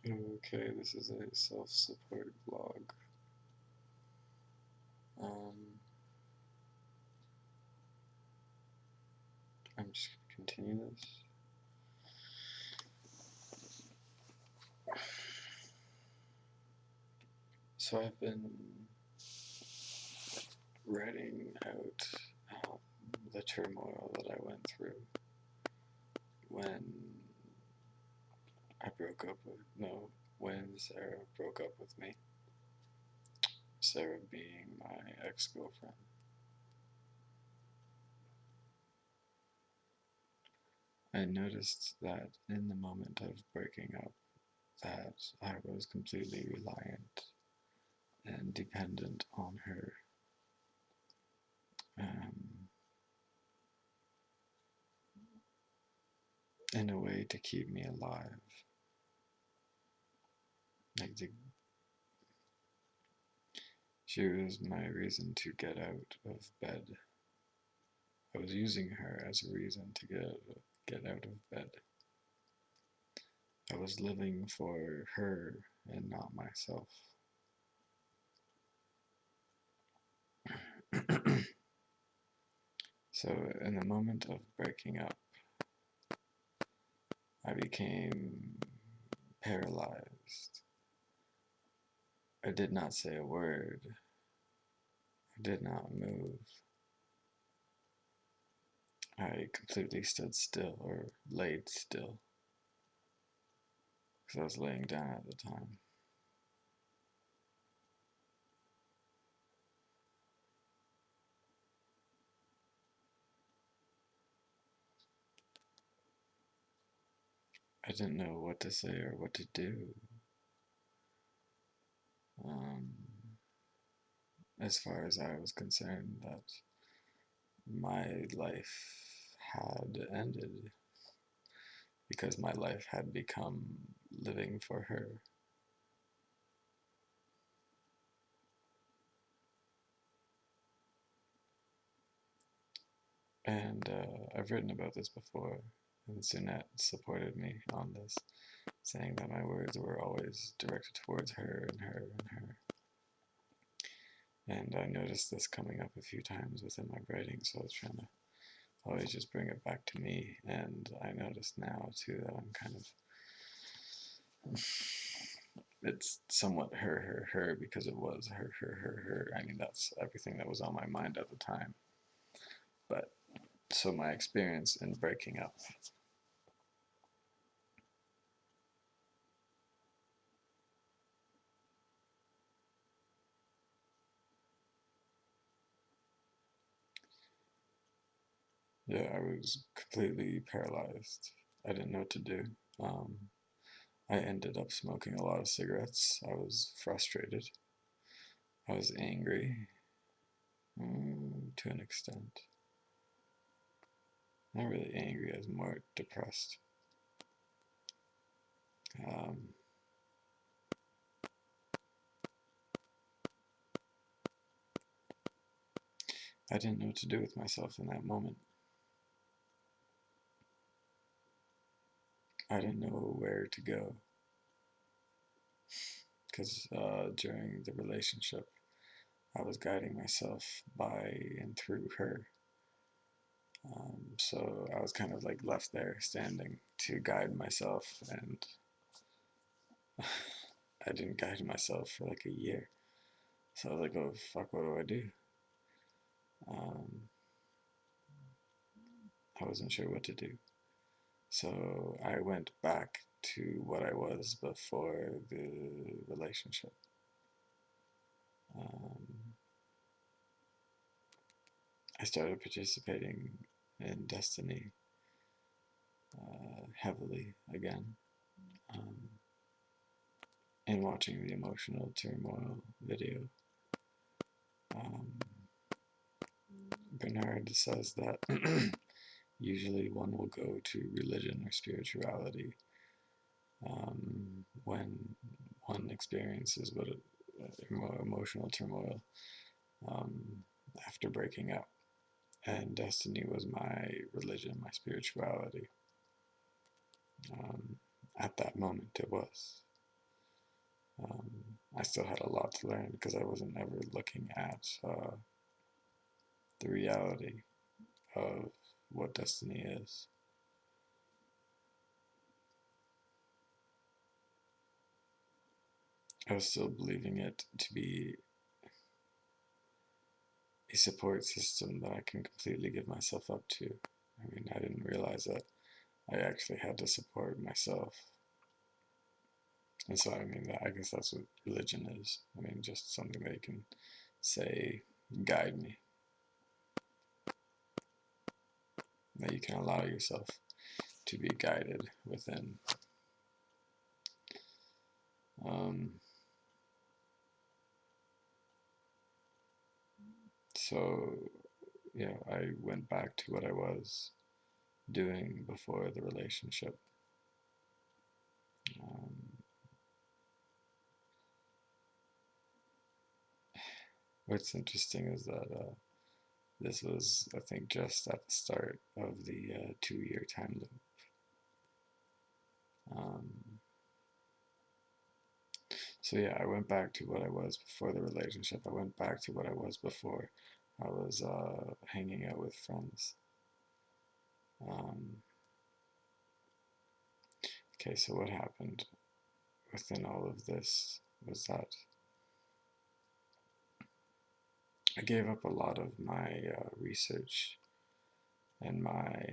Okay, this is a self-support blog. I'm just gonna continue this. So I've been writing out the turmoil that I went through when when Sarah broke up with me. Sarah being my ex-girlfriend. I noticed that in the moment of breaking up, that I was completely reliant and dependent on her. Um, in a way to keep me alive. Like she was my reason to get out of bed. I was using her as a reason to get out of bed. I was living for her and not myself. So in the moment of breaking up, I became paralyzed. I did not say a word. I did not move. I completely stood still, or laid still, because I was laying down at the time. I didn't know what to say or what to do. Um, as far as I was concerned, that my life had ended because my life had become living for her. And I've written about this before, and Sunette supported me on this, saying that my words were always directed towards her and her and her. And I noticed this coming up a few times within my writing, so I was trying to always just bring it back to me. And I noticed now too that I'm kind of, it's somewhat her because it was her. I mean, that's everything that was on my mind at the time. But so my experience in breaking up. Yeah, I was completely paralyzed. I didn't know what to do. Um, I ended up smoking a lot of cigarettes. I was frustrated. I was angry, to an extent. Not really angry, I was more depressed. Um, I didn't know what to do with myself in that moment. I didn't know where to go. Because during the relationship, I was guiding myself by and through her. So I was kind of like left there standing to guide myself, and I didn't guide myself for like a year. So I was like, oh fuck, what do I do? Um, I wasn't sure what to do. So I went back to what I was before the relationship. Um, I started participating in Destiny heavily again, um, and watching the Emotional Turmoil video. Um, Bernard says that usually one will go to religion or spirituality when one experiences emotional turmoil um, after breaking up. And Destiny was my religion, my spirituality. At that moment, it was. Um, I still had a lot to learn because I wasn't ever looking at the reality of what destiny is. I was still believing it to be a support system that I can completely give myself up to. I mean, I didn't realize that I actually had to support myself. And so, I mean, I guess that's what religion is. I mean, just something that you can say, guide me, that you can allow yourself to be guided within. Um, so, yeah, I went back to what I was doing before the relationship. Um, what's interesting is that this was, I think, just at the start of the 2 year time loop. Um, so yeah, I went back to what I was before the relationship. I went back to what I was before I was hanging out with friends. Um, okay, so what happened within all of this was that I gave up a lot of my research and my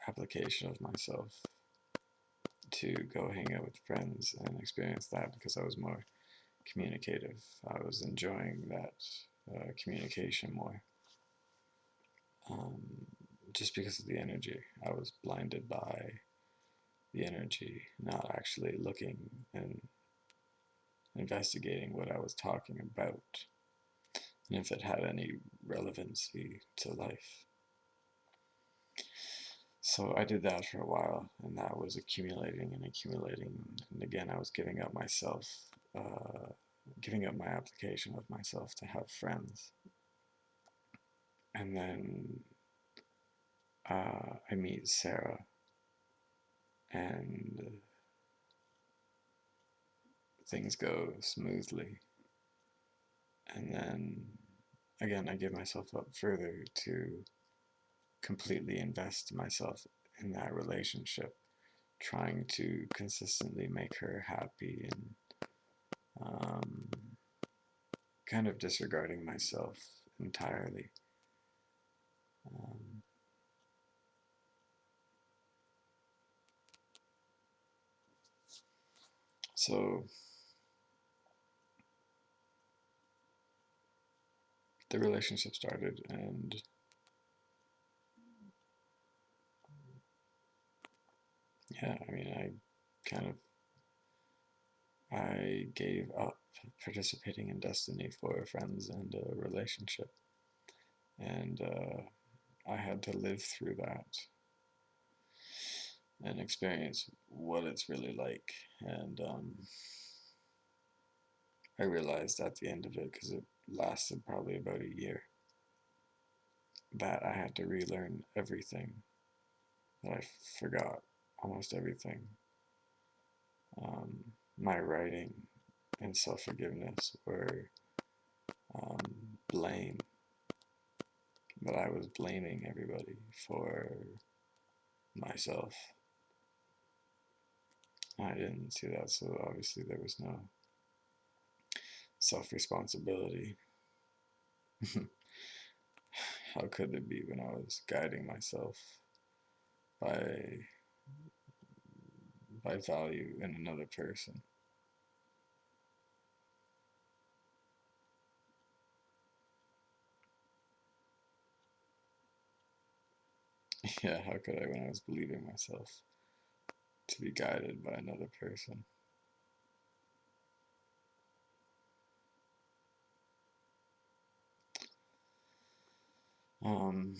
application of myself to go hang out with friends and experience that because I was more communicative. I was enjoying that communication more. Um, just because of the energy. I was blinded by the energy, not actually looking and investigating what I was talking about and if it had any relevancy to life. So I did that for a while, and that was accumulating and accumulating. And again, I was giving up myself, giving up my application of myself to have friends. And then I meet Sarah, and things go smoothly. And then again, I give myself up further to completely invest myself in that relationship, trying to consistently make her happy and um, kind of disregarding myself entirely. Um, so the relationship started, and yeah, I mean, kind of I gave up participating in destiny for friends and a relationship, and I had to live through that and experience what it's really like. And I realized at the end of it, because it lasted probably about a year, that I had to relearn everything, that I forgot almost everything. Um, my writing and self forgiveness were blame, that I was blaming everybody for myself. I didn't see that, so obviously there was no self responsibility. How could it be when I was guiding myself by value in another person? Yeah, how could I when I was believing myself to be guided by another person? Um,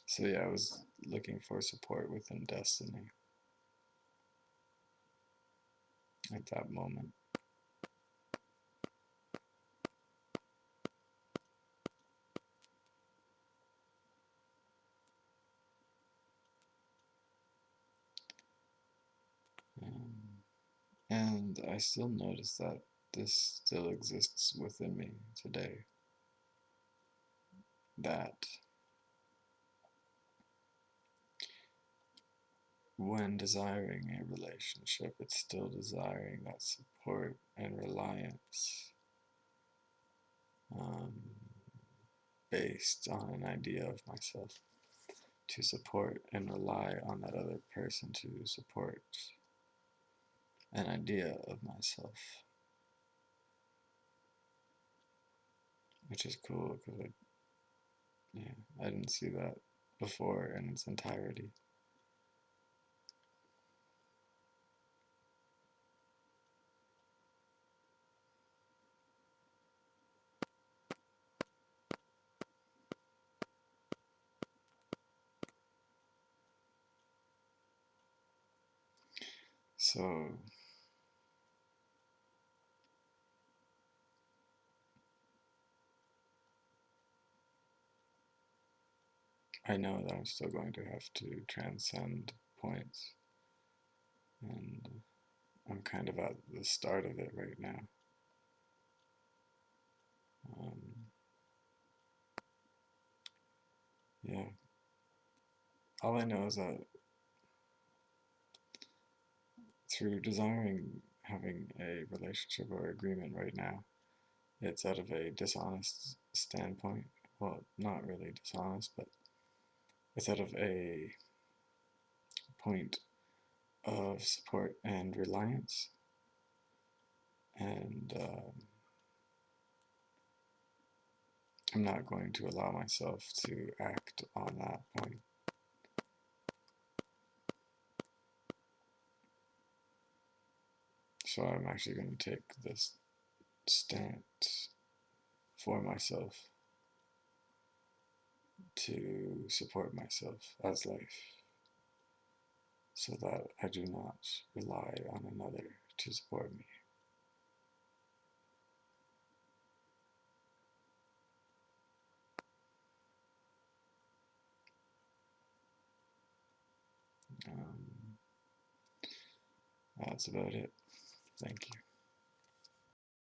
so yeah, I was looking for support within destiny at that moment. And I still notice that this still exists within me today. That when desiring a relationship, it's still desiring that support and reliance, um, based on an idea of myself, to support and rely on that other person to support an idea of myself, which is cool because I didn't see that before in its entirety. So I know that I'm still going to have to transcend points, and I'm kind of at the start of it right now. Um, yeah, all I know is that through desiring having a relationship or agreement right now, it's out of a dishonest standpoint. Well, not really dishonest, but it's out of a point of support and reliance. And I'm not going to allow myself to act on that point. So I'm actually going to take this stance for myself to support myself as life, so that I do not rely on another to support me. Um, that's about it. Thank you.